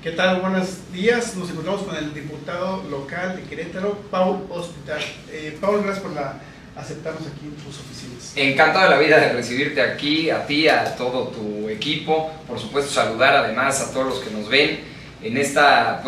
¿Qué tal? Buenos días. Nos encontramos con el diputado local de Querétaro, Paul Hospital. Paul, gracias por aceptarnos aquí en tus oficinas. Encantado de la vida de recibirte aquí, a ti, a todo tu equipo. Por supuesto, saludar además a todos los que nos ven en esta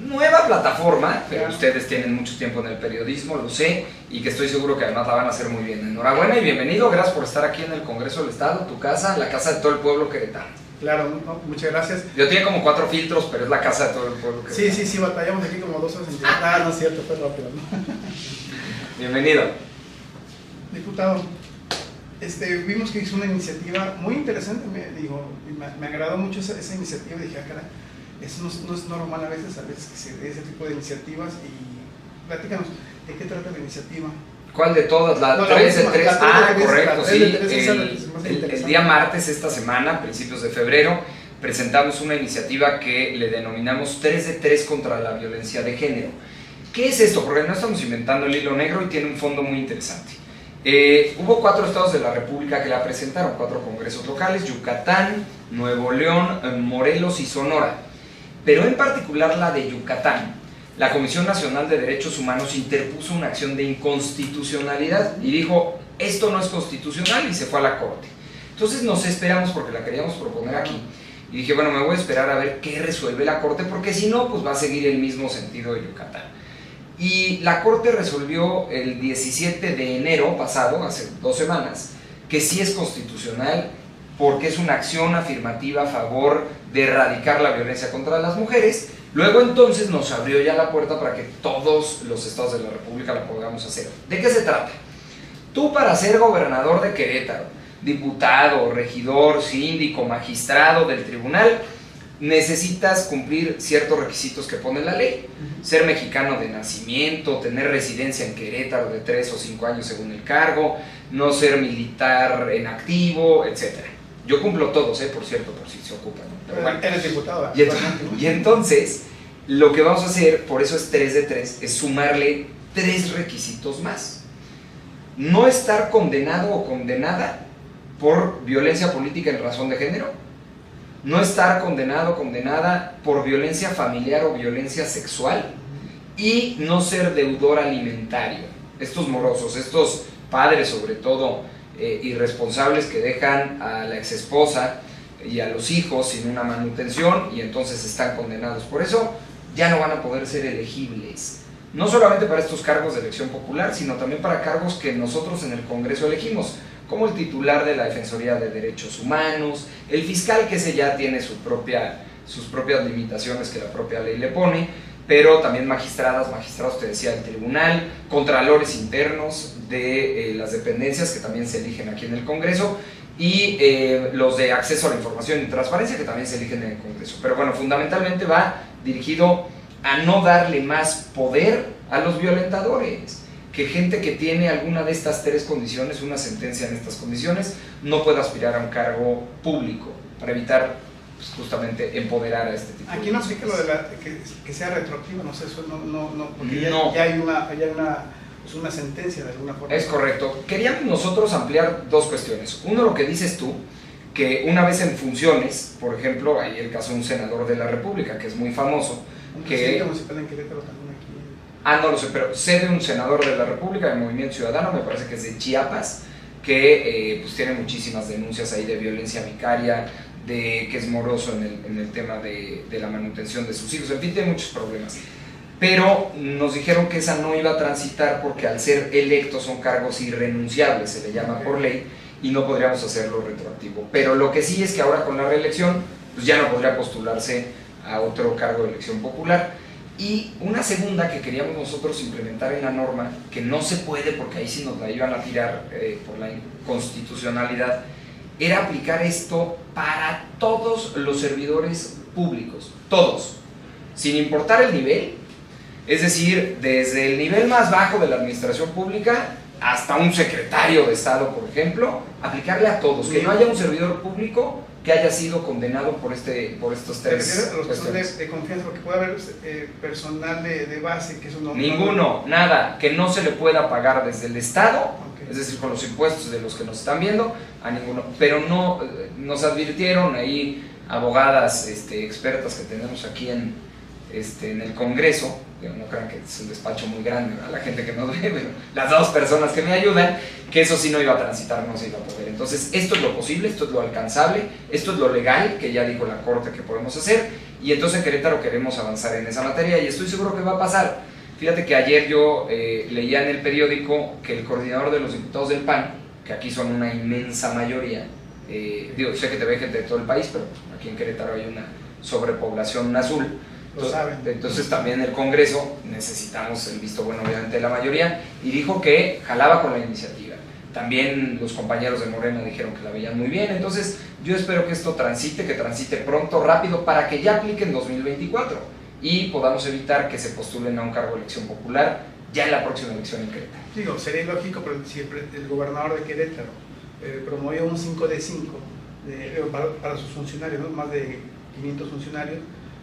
nueva plataforma. Pero ustedes tienen mucho tiempo en el periodismo, lo sé, y que estoy seguro que además la van a hacer muy bien. Enhorabuena y bienvenido. Gracias por estar aquí en el Congreso del Estado, tu casa, la casa de todo el pueblo queretano. Claro, no, muchas gracias. Yo tenía como 4 filtros, pero es la casa de todo el pueblo queretano. Sí, batallamos aquí como 2 horas en tiempo. No es cierto, fue rápido, ¿no? Bienvenido. Diputado, vimos que hizo una iniciativa muy interesante, me agradó mucho esa iniciativa. Dije, cara, eso no es normal a veces que se dé ese tipo de iniciativas. Y platícanos, ¿de qué trata la iniciativa? ¿Cuál de todas? La 3 de 3. Correcto, sí. El día martes esta semana, a principios de febrero, presentamos una iniciativa que le denominamos 3 de 3 contra la violencia de género. ¿Qué es esto? Porque no estamos inventando el hilo negro y tiene un fondo muy interesante. Hubo 4 estados de la República que la presentaron, 4 congresos locales: Yucatán, Nuevo León, Morelos y Sonora. Pero en particular la de Yucatán, la Comisión Nacional de Derechos Humanos interpuso una acción de inconstitucionalidad y dijo, esto no es constitucional, y se fue a la Corte. Entonces nos esperamos, porque la queríamos proponer aquí, y dije, bueno, me voy a esperar a ver qué resuelve la Corte, porque si no, pues va a seguir el mismo sentido de Yucatán. Y la Corte resolvió el 17 de enero pasado, hace 2 semanas, que sí es constitucional, porque es una acción afirmativa a favor de erradicar la violencia contra las mujeres. Luego entonces nos abrió ya la puerta para que todos los estados de la República la podamos hacer. ¿De qué se trata? Tú, para ser gobernador de Querétaro, diputado, regidor, síndico, magistrado del tribunal, necesitas cumplir ciertos requisitos que pone la ley: ser mexicano de nacimiento, tener residencia en Querétaro de 3 o 5 años según el cargo, no ser militar en activo, etc. Yo cumplo todos, por cierto, por si se ocupan. Pero bueno, eres diputado. Y entonces, lo que vamos a hacer, por eso es 3 de 3, es sumarle 3 requisitos más. No estar condenado o condenada por violencia política en razón de género. No estar condenado o condenada por violencia familiar o violencia sexual. Y no ser deudor alimentario. Estos morosos, estos padres sobre todo, irresponsables, que dejan a la exesposa y a los hijos sin una manutención y entonces están condenados por eso, ya no van a poder ser elegibles. No solamente para estos cargos de elección popular, sino también para cargos que nosotros en el Congreso elegimos, como el titular de la Defensoría de Derechos Humanos, el fiscal, que ese ya tiene sus propias limitaciones que la propia ley le pone, pero también magistrados, te decía, del tribunal, contralores internos de las dependencias que también se eligen aquí en el Congreso, y los de acceso a la información y transparencia, que también se eligen en el Congreso. Pero bueno, fundamentalmente va dirigido a no darle más poder a los violentadores, que gente que tiene alguna de estas 3 condiciones, una sentencia en estas condiciones, no pueda aspirar a un cargo público, para evitar justamente empoderar a este tipo. Aquí no sé que sea retroactivo, no sé, eso no, porque no. Ya hay una sentencia de alguna forma. Es correcto. Queríamos nosotros ampliar 2 cuestiones. Uno, lo que dices tú, que una vez en funciones, por ejemplo, hay el caso de un senador de la República, que es muy famoso, un que... presidente municipal en Querétaro también aquí. No lo sé, pero sé de un senador de la República, del Movimiento Ciudadano, me parece que es de Chiapas, que pues tiene muchísimas denuncias ahí de violencia vicaria, de que es moroso en el tema de la manutención de sus hijos, en fin, tiene muchos problemas. Pero nos dijeron que esa no iba a transitar porque al ser electos son cargos irrenunciables, se le llama por ley, y no podríamos hacerlo retroactivo. Pero lo que sí es que ahora con la reelección, pues ya no podría postularse a otro cargo de elección popular. Y una segunda que queríamos nosotros implementar en la norma, que no se puede porque ahí sí nos la iban a tirar por la inconstitucionalidad, era aplicar esto para todos los servidores públicos, todos, sin importar el nivel. Es decir, desde el nivel más bajo de la administración pública hasta un secretario de Estado, por ejemplo, aplicarle a todos, que no haya un servidor público que haya sido condenado por estos 3. Los que son de confianza, porque puede haber personal de base que eso no... Ninguno, nada, que no se le pueda pagar desde el Estado, es decir, con los impuestos de los que nos están viendo, a ninguno. Pero no, nos advirtieron ahí abogadas expertas que tenemos aquí en el Congreso, no crean que es un despacho muy grande, ¿verdad? La gente que nos ve, pero las 2 personas que me ayudan, que eso sí no iba a transitar, no se iba a poder. Entonces, esto es lo posible, esto es lo alcanzable, esto es lo legal, que ya dijo la Corte que podemos hacer, y entonces en Querétaro queremos avanzar en esa materia, y estoy seguro que va a pasar. Fíjate que ayer yo leía en el periódico que el coordinador de los diputados del PAN, que aquí son una inmensa mayoría, sé que te ve gente de todo el país, pero aquí en Querétaro hay una sobrepoblación azul. Entonces también el Congreso necesitamos el visto bueno obviamente de la mayoría, y dijo que jalaba con la iniciativa. También los compañeros de Morena dijeron que la veían muy bien. Entonces yo espero que esto transite, que transite pronto, rápido, para que ya aplique en 2024 y podamos evitar que se postulen a un cargo de elección popular ya en la próxima elección en Querétaro. Digo, sería ilógico, pero si el gobernador de Querétaro promovió un 5 de 5 para sus funcionarios, ¿no? Más de 500 funcionarios,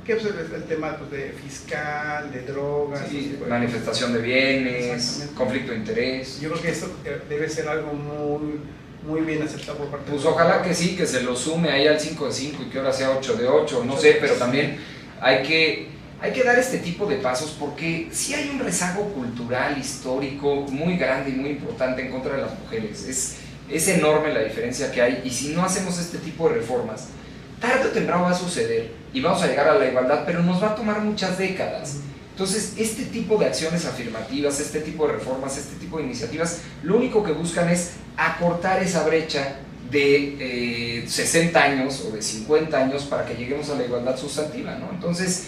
que pues, el tema pues, de fiscal, de drogas, sí, manifestación de bienes, conflicto de interés. Yo creo que esto debe ser algo muy bien aceptado por parte pues ojalá que sí, que se lo sume ahí al 5 de 5 y que ahora sea 8 de 8, no sé, pero también hay que dar este tipo de pasos, porque sí hay un rezago cultural, histórico muy grande y muy importante en contra de las mujeres. Es enorme la diferencia que hay, y si no hacemos este tipo de reformas, tarde o temprano va a suceder y vamos a llegar a la igualdad, pero nos va a tomar muchas décadas. Entonces, este tipo de acciones afirmativas, este tipo de reformas, este tipo de iniciativas, lo único que buscan es acortar esa brecha de 60 años o de 50 años para que lleguemos a la igualdad sustantiva, ¿no? Entonces,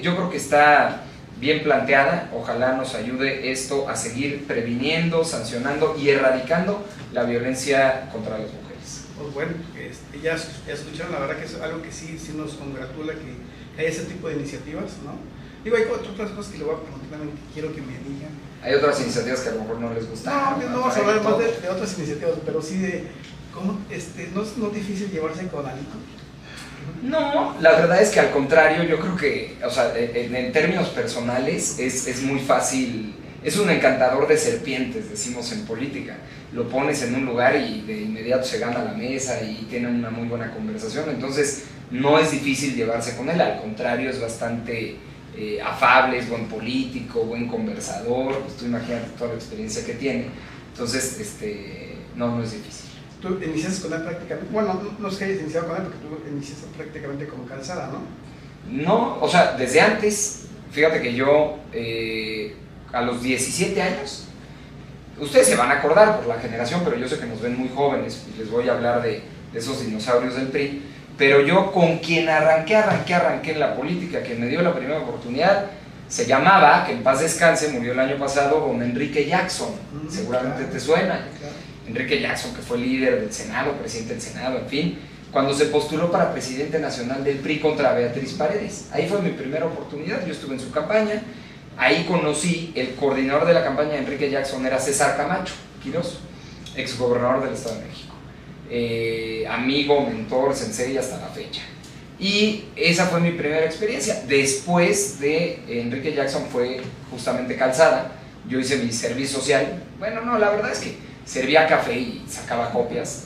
yo creo que está bien planteada. Ojalá nos ayude esto a seguir previniendo, sancionando y erradicando la violencia contra las mujeres. Pues bueno, ya escucharon, la verdad que es algo que sí nos congratula que haya ese tipo de iniciativas, ¿no? Digo, hay otras cosas que le voy a preguntar también, que quiero que me digan. Hay otras iniciativas que a lo mejor no les gustan. No vamos a hablar más de otras iniciativas, pero sí de cómo, no es difícil llevarse con Alito. No, la verdad es que al contrario, yo creo que, o sea, en términos personales es muy fácil. Es un encantador de serpientes, decimos en política. Lo pones en un lugar y de inmediato se gana la mesa y tiene una muy buena conversación. Entonces no es difícil llevarse con él, al contrario, es bastante afable, es buen político, buen conversador. Pues tú imagínate toda la experiencia que tiene. Entonces, no es difícil. Tú iniciaste con él prácticamente, bueno, no es que hayas iniciado con él, porque tú iniciaste prácticamente como Calzada, ¿no? No, o sea, desde antes. Fíjate que yo a los 17 años, ustedes se van a acordar por la generación, pero yo sé que nos ven muy jóvenes y les voy a hablar de esos dinosaurios del PRI, pero yo con quien arranqué en la política, quien me dio la primera oportunidad, se llamaba, que en paz descanse, murió el año pasado, don Enrique Jackson, seguramente te suena. Enrique Jackson, que fue líder del Senado, presidente del Senado, en fin, cuando se postuló para presidente nacional del PRI contra Beatriz Paredes. Ahí fue mi primera oportunidad, yo estuve en su campaña. Ahí conocí, el coordinador de la campaña de Enrique Jackson era César Camacho Quirós, exgobernador del Estado de México. Amigo, mentor, sensei hasta la fecha. Y esa fue mi primera experiencia. Después de Enrique Jackson fue justamente Calzada. Yo hice mi servicio social. Bueno, no, la verdad es que servía café y sacaba copias.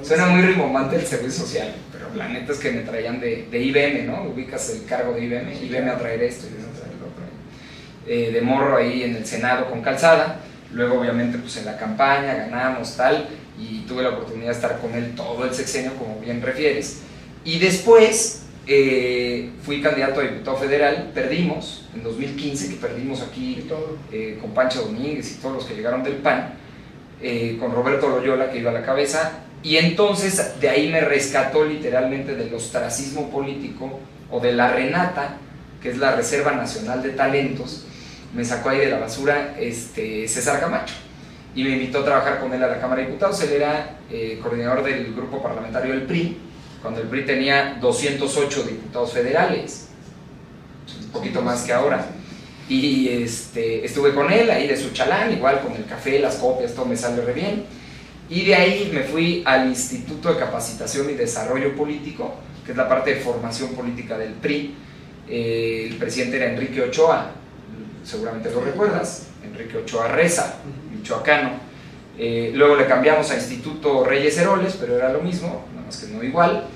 Suena muy rimbombante el servicio social, pero la neta es que me traían de IBM, ¿no? Ubicas el cargo de IBM, IBM a traer esto y a traer lo otro. De morro ahí en el Senado con Calzada, luego obviamente pues en la campaña ganamos tal, y tuve la oportunidad de estar con él todo el sexenio, como bien refieres, y después fui candidato a diputado federal, perdimos, en 2015, que perdimos aquí con Pancho Domínguez y todos los que llegaron del PAN, con Roberto Loyola, que iba a la cabeza, y entonces de ahí me rescató literalmente del ostracismo político, o de la Renata, que es la Reserva Nacional de Talentos. Me sacó ahí de la basura César Camacho, y me invitó a trabajar con él a la Cámara de Diputados. Él era coordinador del grupo parlamentario del PRI, cuando el PRI tenía 208 diputados federales, un poquito más que ahora. Y estuve con él ahí de su chalán, igual con el café, las copias, todo me sale re bien. Y de ahí me fui al Instituto de Capacitación y Desarrollo Político, que es la parte de formación política del PRI. El presidente era Enrique Ochoa, seguramente lo recuerdas, Enrique Ochoa Reza, michoacano. Luego le cambiamos a Instituto Reyes Heroles, pero era lo mismo, nada más que no igual.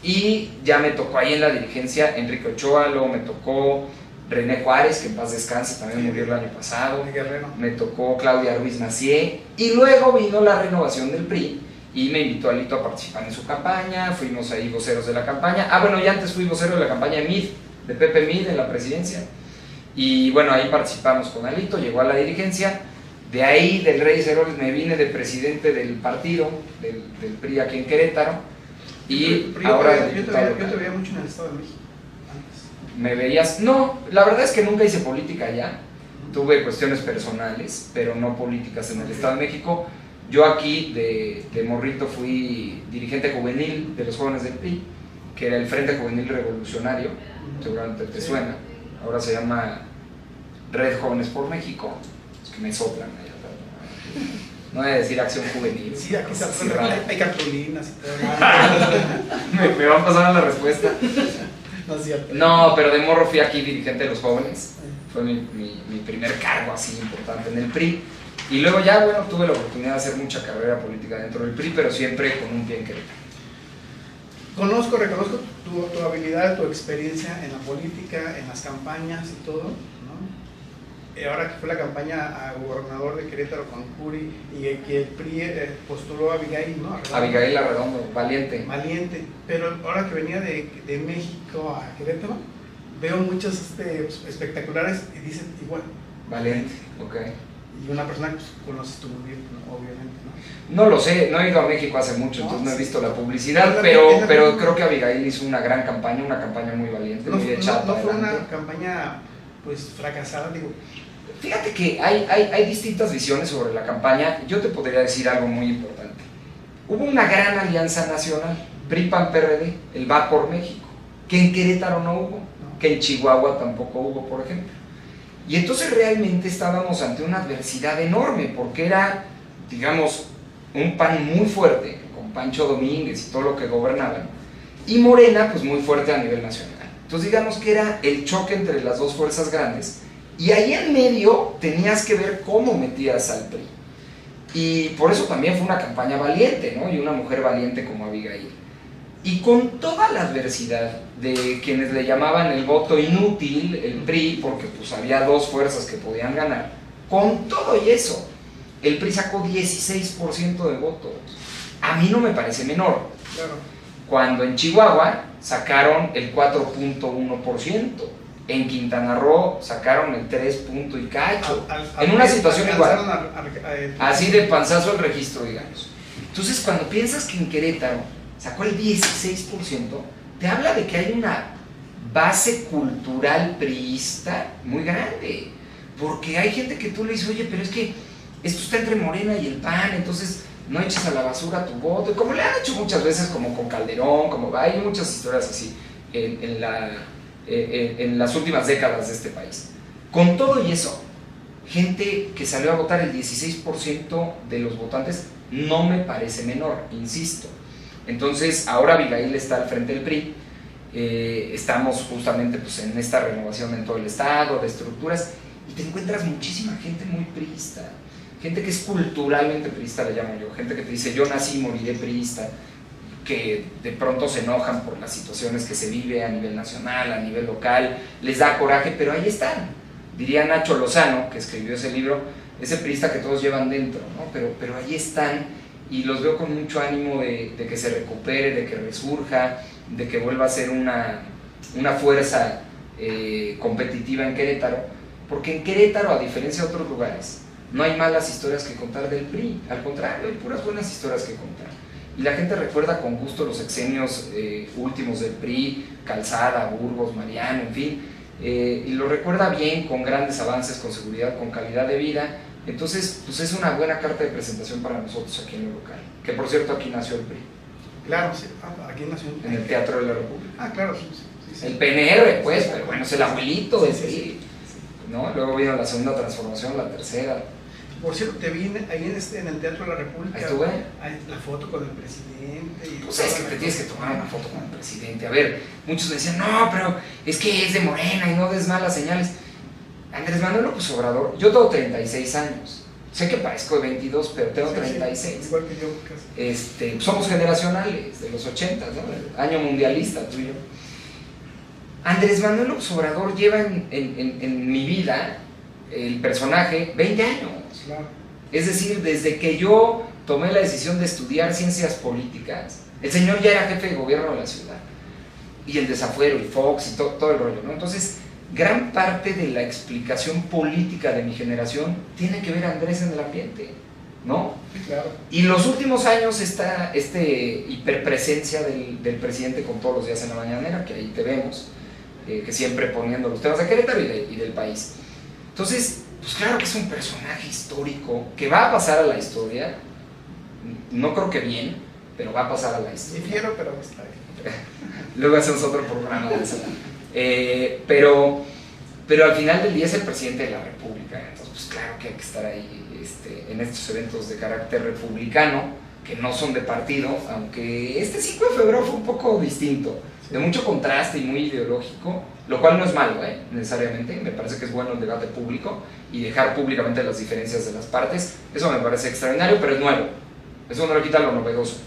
Y ya me tocó ahí en la dirigencia Enrique Ochoa, luego me tocó René Juárez, que en paz descanse, también murió el año pasado. Me tocó Claudia Ruiz Macié. Y luego vino la renovación del PRI y me invitó a Lito a participar en su campaña. Fuimos ahí voceros de la campaña. Bueno, ya antes fui vocero de la campaña de MID, de Pepe Mid en la presidencia. Y bueno, ahí participamos con Alito, llegó a la dirigencia. De ahí, del Reyes Heroles, me vine de presidente del partido, del PRI aquí en Querétaro. Y ahora yo te veía mucho en el Estado de México antes. ¿Me veías? No, la verdad es que nunca hice política allá. Tuve cuestiones personales, pero no políticas en el Estado de México. Yo aquí, de morrito, fui dirigente juvenil de los jóvenes del PRI, que era el Frente Juvenil Revolucionario, seguramente te suena. Ahora se llama Red Jóvenes por México. Es que me soplan allá atrás. No voy a decir Acción Juvenil. Sí, aquí se hay cartulinas y todo. me van pasando la respuesta. No es cierto. No, pero de morro fui aquí dirigente de los jóvenes. Fue mi primer cargo así importante en el PRI. Y luego ya, bueno, tuve la oportunidad de hacer mucha carrera política dentro del PRI, pero siempre con un pie en Querétaro. Reconozco tu habilidad, tu experiencia en la política, en las campañas y todo, ¿no? Ahora que fue la campaña a gobernador de Querétaro con Curi y que el PRI postuló a Abigail, ¿no? Abigail Arredondo, valiente. Valiente, pero ahora que venía de México a Querétaro, veo muchos espectaculares y dicen igual. Valiente, ok. Y una persona que conoces tú muy bien, ¿no? Obviamente, ¿no? No lo sé, no he ido a México hace mucho, entonces no he visto la publicidad, pero creo que Abigail hizo una gran campaña, una campaña muy valiente, muy echada. No fue una campaña pues fracasada, digo. Fíjate que hay distintas visiones sobre la campaña. Yo te podría decir algo muy importante. Hubo una gran alianza nacional, PRI-PAN-PRD, el Va por México, que en Querétaro no hubo, que en Chihuahua tampoco hubo, por ejemplo. Y entonces realmente estábamos ante una adversidad enorme, porque era, digamos, un PAN muy fuerte, con Pancho Domínguez y todo lo que gobernaban, y Morena, pues muy fuerte a nivel nacional. Entonces digamos que era el choque entre las dos fuerzas grandes, y ahí en medio tenías que ver cómo metías al PRI. Y por eso también fue una campaña valiente, ¿no? Y una mujer valiente como Abigail. Y con toda la adversidad de quienes le llamaban el voto inútil, el PRI, porque pues había dos fuerzas que podían ganar, con todo y eso, el PRI sacó 16% de votos. A mí no me parece menor. Claro. Cuando en Chihuahua sacaron el 4.1%, en Quintana Roo sacaron el 3 y cacho, en una situación igual, así de panzazo el registro, digamos. Entonces cuando piensas que en Querétaro sacó el 16%, te habla de que hay una base cultural priista muy grande, porque hay gente que tú le dices, oye, pero es que esto está entre Morena y el PAN, entonces no eches a la basura tu voto, como le han hecho muchas veces, como con Calderón, como hay muchas historias así en las últimas décadas de este país. Con todo y eso, gente que salió a votar, el 16% de los votantes, no me parece menor, insisto. Entonces ahora Abigail está al frente del PRI, estamos justamente pues, en esta renovación en todo el estado, de estructuras, y te encuentras muchísima gente muy priista, gente que es culturalmente priista, le llamo yo, gente que te dice yo nací y moriré priista, que de pronto se enojan por las situaciones que se vive a nivel nacional, a nivel local, les da coraje, pero ahí están. Diría Nacho Lozano, que escribió ese libro, ese priista que todos llevan dentro, ¿no? Pero ahí están, y los veo con mucho ánimo de que se recupere, de que resurja, de que vuelva a ser una fuerza competitiva en Querétaro, porque en Querétaro, a diferencia de otros lugares, no hay malas historias que contar del PRI, al contrario, hay puras buenas historias que contar. Y la gente recuerda con gusto los sexenios últimos del PRI, Calzada, Burgos, Mariano, en fin, y lo recuerda bien, con grandes avances, con seguridad, con calidad de vida. Entonces, pues es una buena carta de presentación para nosotros aquí en el local, que por cierto aquí nació el PRI. Claro, sí, aquí nació en el Teatro de la República. Ah, claro, sí, sí. El PNR, pues, pero bueno, es el abuelito del PRI, ¿no? Luego vino la segunda transformación, la tercera. Por cierto, te vi ahí en el Teatro de la República. Ahí estuve. La foto con el presidente. Pues es que te tienes que tomar una foto con el presidente. A ver, muchos me decían, no, pero es que es de Morena y no des malas señales. Andrés Manuel López Obrador, yo tengo 36 años Sé que parezco de 22, pero tengo 36. Sí, igual que yo, casi. Somos generacionales de los 80, ¿no? El año mundialista, tú y yo. Andrés Manuel López Obrador lleva en mi vida, el personaje, 20 años. Claro. Es decir, desde que yo tomé la decisión de estudiar ciencias políticas, el señor ya era jefe de gobierno de la ciudad. Y el Desafuero, y Fox, y todo el rollo, ¿no? Entonces, gran parte de la explicación política de mi generación tiene que ver Andrés en el ambiente, ¿no? Sí, claro. Y los últimos años esta hiperpresencia del presidente con todos los días en la mañanera, que ahí te vemos, que siempre poniendo los temas de Querétaro y del país. Entonces, pues claro que es un personaje histórico que va a pasar a la historia, no creo que bien, pero va a pasar a la historia. Difiero, pero está bien. Luego hacemos otro programa de eso. Pero al final del día es el presidente de la República, entonces pues claro que hay que estar ahí en estos eventos de carácter republicano, que no son de partido, aunque este 5 de febrero fue un poco distinto, de mucho contraste y muy ideológico, lo cual no es malo, necesariamente. Me parece que es bueno el debate público y dejar públicamente las diferencias de las partes. Eso me parece extraordinario, pero es nuevo. Eso no le quita lo novedoso.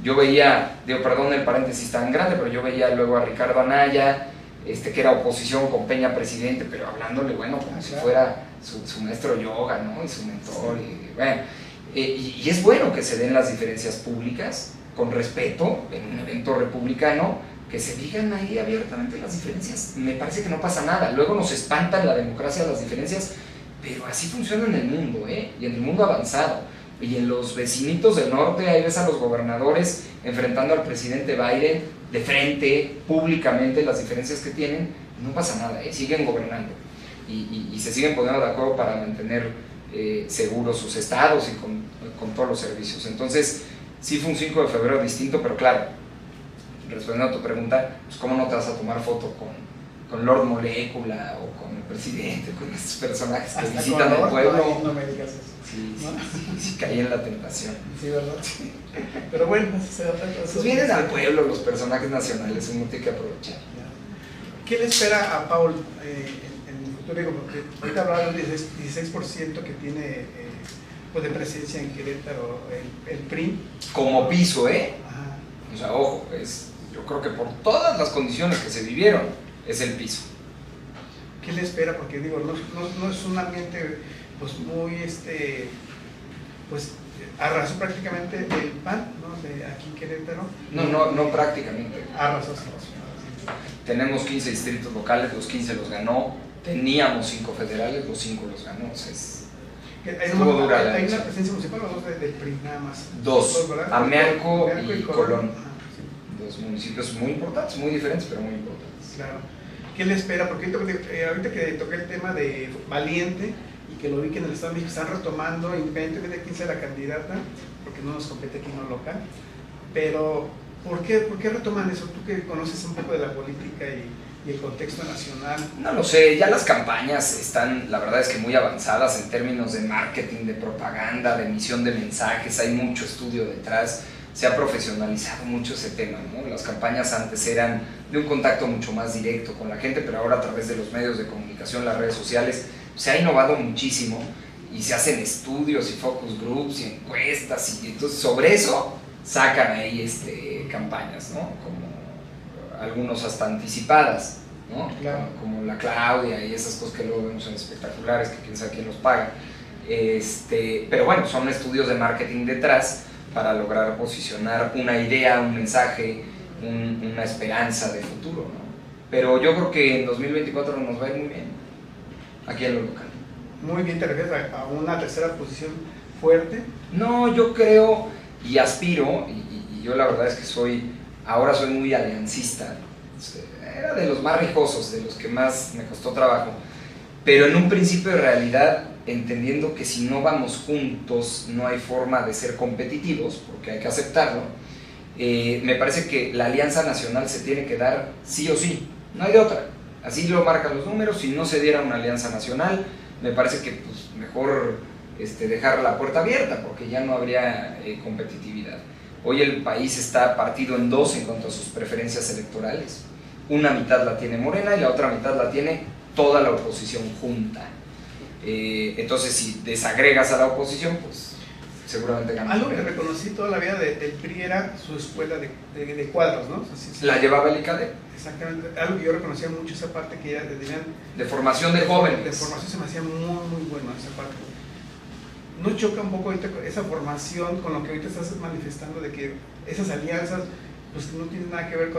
Yo veía, perdón el paréntesis tan grande, pero yo veía luego a Ricardo Anaya, que era oposición con Peña presidente, pero hablándole, bueno, como si fuera su maestro yoga, ¿no? Y su mentor, y bueno. Y es bueno que se den las diferencias públicas, con respeto, en un evento republicano, que se digan ahí abiertamente las diferencias. Me parece que no pasa nada. Luego nos espantan la democracia las diferencias, pero así funciona en el mundo, y en el mundo avanzado. Y en los vecinitos del norte, ahí ves a los gobernadores enfrentando al presidente Biden de frente, públicamente, las diferencias que tienen, no pasa nada, siguen gobernando. Y se siguen poniendo de acuerdo para mantener seguros sus estados y con todos los servicios. Entonces, sí fue un 5 de febrero distinto, pero claro, respondiendo a tu pregunta, pues cómo no te vas a tomar foto con Lord Molécula o con el presidente, con estos personajes que hasta visitan el pueblo. No me digas eso. Sí, caí en la tentación. Sí, ¿verdad? Sí. Pero bueno, se da otra cosa. Pues vienen al pueblo los personajes nacionales, uno tiene que aprovechar. ¿Qué le espera a Paul en el futuro? Digo, porque ahorita hablaba del 16% que tiene pues de presencia en Querétaro, el PRI. Como piso, Ajá. O sea, ojo, yo creo que por todas las condiciones que se vivieron, es el piso. ¿Qué le espera? Porque digo, no es un ambiente pues muy, pues arrasó prácticamente el PAN, ¿no? De aquí en Querétaro. No prácticamente. Arrasó. Tenemos 15 distritos locales, los 15 los ganó. Teníamos 5 federales, los 5 los ganó. O sea, hay una presencia municipal o dos del PRI nada más. Dos, Amealco y Colón. Ajá, sí. Dos municipios muy importantes, muy diferentes, pero muy importantes. Claro. ¿Qué le espera? Porque ahorita que toqué el tema de Valiente y que lo vi que en el Estado de México están retomando, independientemente de quién sea la candidata, porque no nos compete aquí en lo local, pero ¿por qué retoman eso? Tú que conoces un poco de la política y el contexto nacional. No lo sé, ya las campañas están, la verdad es que muy avanzadas en términos de marketing, de propaganda, de emisión de mensajes, hay mucho estudio detrás, se ha profesionalizado mucho ese tema, ¿no? Las campañas antes eran de un contacto mucho más directo con la gente, pero ahora a través de los medios de comunicación, las redes sociales, se ha innovado muchísimo y se hacen estudios y focus groups y encuestas y entonces sobre eso sacan ahí campañas, ¿no? Como algunos hasta anticipadas, ¿no? Claro. Como la Claudia y esas cosas que luego vemos en espectaculares, que quién sabe quién los paga. Pero bueno, son estudios de marketing detrás para lograr posicionar una idea, un mensaje, una esperanza de futuro, ¿no? Pero yo creo que en 2024 nos va a ir muy bien, aquí en lo local. Muy bien, ¿te refieres a una tercera posición fuerte? No, yo creo y aspiro, y yo la verdad es que ahora soy muy aliancista, era de los más rijosos, de los que más me costó trabajo, pero en un principio de realidad, entendiendo que si no vamos juntos no hay forma de ser competitivos, porque hay que aceptarlo, me parece que la alianza nacional se tiene que dar sí o sí, no hay de otra, así lo marcan los números. Si no se diera una alianza nacional, me parece que pues, mejor dejar la puerta abierta, porque ya no habría competitividad. Hoy el país está partido en dos en cuanto a sus preferencias electorales. Una mitad la tiene Morena y la otra mitad la tiene toda la oposición junta. Entonces, si desagregas a la oposición, pues seguramente ganas. Algo que reconocí toda la vida del PRI era su escuela de cuadros, ¿no? O sea, sí, la llevaba el ICADE. Exactamente. Algo que yo reconocía mucho, esa parte que ya tenían de formación de jóvenes. De formación se me hacía muy, muy bueno esa parte. ¿No choca un poco ahorita esa formación con lo que ahorita estás manifestando de que esas alianzas pues no tienen nada que ver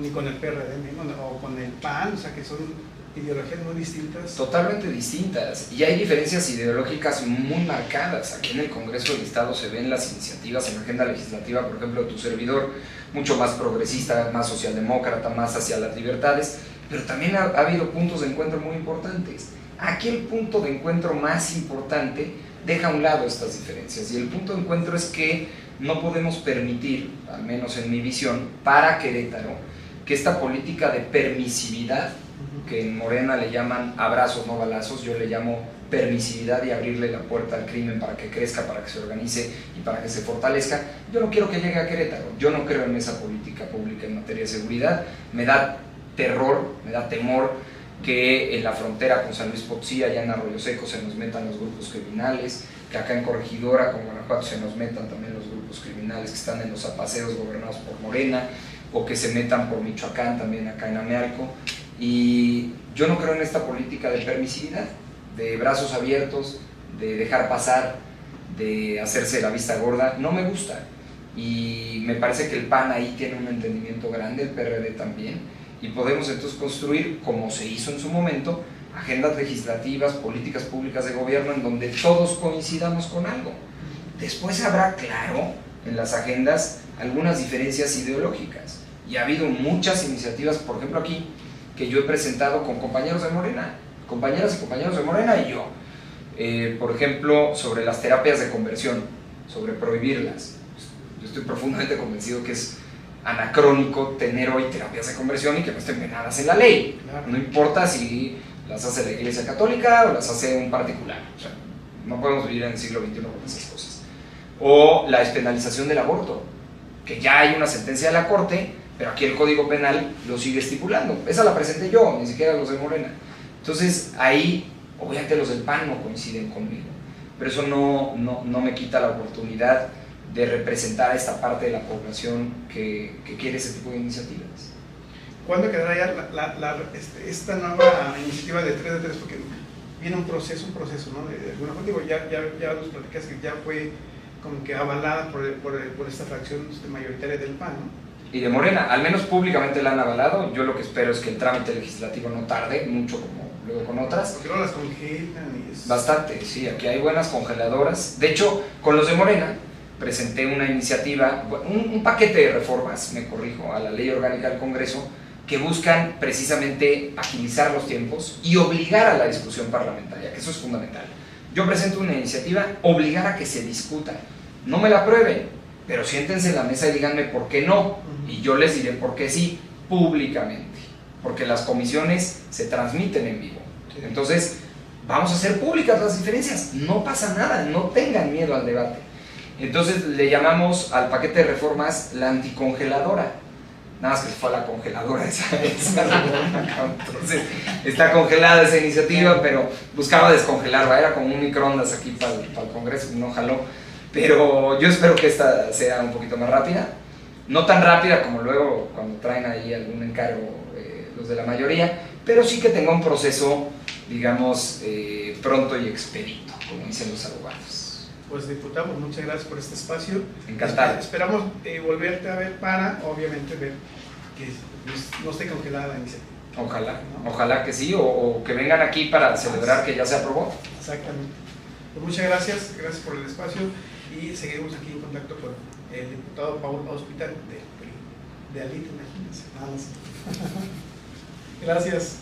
ni con el PRD o con el PAN, o sea que son ideologías muy distintas? Totalmente distintas, y hay diferencias ideológicas muy marcadas. Aquí en el Congreso del Estado se ven las iniciativas en la agenda legislativa, por ejemplo, de tu servidor, mucho más progresista, más socialdemócrata, más hacia las libertades, pero también ha habido puntos de encuentro muy importantes. Aquí el punto de encuentro más importante deja a un lado estas diferencias, y el punto de encuentro es que no podemos permitir, al menos en mi visión, para Querétaro, que esta política de permisividad, que en Morena le llaman abrazos no balazos, yo le llamo permisividad y abrirle la puerta al crimen para que crezca, para que se organice y para que se fortalezca, yo no quiero que llegue a Querétaro. Yo no creo en esa política pública en materia de seguridad. Me da terror, me da temor que en la frontera con San Luis Potosí, allá en Arroyo Seco, se nos metan los grupos criminales, que acá en Corregidora con Guanajuato se nos metan también los grupos criminales que están en los apaseos gobernados por Morena, o que se metan por Michoacán también acá en Amealco. Y yo no creo en esta política de permisividad, de brazos abiertos, de dejar pasar, de hacerse la vista gorda. No me gusta, y me parece que el PAN ahí tiene un entendimiento grande, el PRD también, y podemos entonces construir, como se hizo en su momento, agendas legislativas, políticas públicas de gobierno en donde todos coincidamos con algo. Después habrá, claro, en las agendas algunas diferencias ideológicas, y ha habido muchas iniciativas, por ejemplo aquí, que yo he presentado con compañeros de Morena, compañeras y compañeros de Morena y yo, por ejemplo, sobre las terapias de conversión, sobre prohibirlas. Yo estoy profundamente convencido que es anacrónico tener hoy terapias de conversión y que no estén penadas en la ley. Claro. No importa si las hace la Iglesia Católica o las hace un particular. O sea, no podemos vivir en el siglo XXI con esas cosas. O la despenalización del aborto, que ya hay una sentencia de la Corte, pero aquí el Código Penal lo sigue estipulando. Esa la presenté yo, ni siquiera los de Morena. Entonces ahí, obviamente los del PAN no coinciden conmigo, pero eso no me quita la oportunidad de representar a esta parte de la población que quiere ese tipo de iniciativas. ¿Cuándo quedará ya esta nueva iniciativa de 3 de 3? Porque viene un proceso, ¿no? De alguna forma, digo, ya nos platicas que ya fue como que avalada por esta fracción mayoritaria del PAN, ¿no? Y de Morena, al menos públicamente la han avalado. Yo lo que espero es que el trámite legislativo no tarde mucho como luego con otras. Porque no las congelan y es... Bastante, sí, aquí hay buenas congeladoras. De hecho, con los de Morena presenté una iniciativa, un paquete de reformas, me corrijo, a la Ley Orgánica del Congreso, que buscan precisamente agilizar los tiempos y obligar a la discusión parlamentaria, que eso es fundamental. Yo presento una iniciativa, obligar a que se discuta. No me la aprueben, pero siéntense en la mesa y díganme por qué no, y yo les diré por qué sí, públicamente, porque las comisiones se transmiten en vivo. Entonces, vamos a hacer públicas las diferencias, no pasa nada, no tengan miedo al debate. Entonces le llamamos al paquete de reformas la anticongeladora. Nada más que fue a la congeladora esa entonces está congelada esa iniciativa, pero buscaba descongelarla, era como un microondas aquí para el Congreso, no jaló. Pero yo espero que esta sea un poquito más rápida, no tan rápida como luego cuando traen ahí algún encargo los de la mayoría, pero sí que tenga un proceso, digamos, pronto y expedito, como dicen los abogados. Pues diputado, muchas gracias por este espacio. Encantado. Esperamos volverte a ver para, obviamente, ver que no esté congelada la iniciativa. Ojalá, ¿no? Ojalá que sí, o que vengan aquí para celebrar que ya se aprobó. Exactamente. Pues muchas gracias por el espacio y seguiremos aquí en contacto con el diputado Paul Hospital de Alito, imagínense. Nada más. Gracias.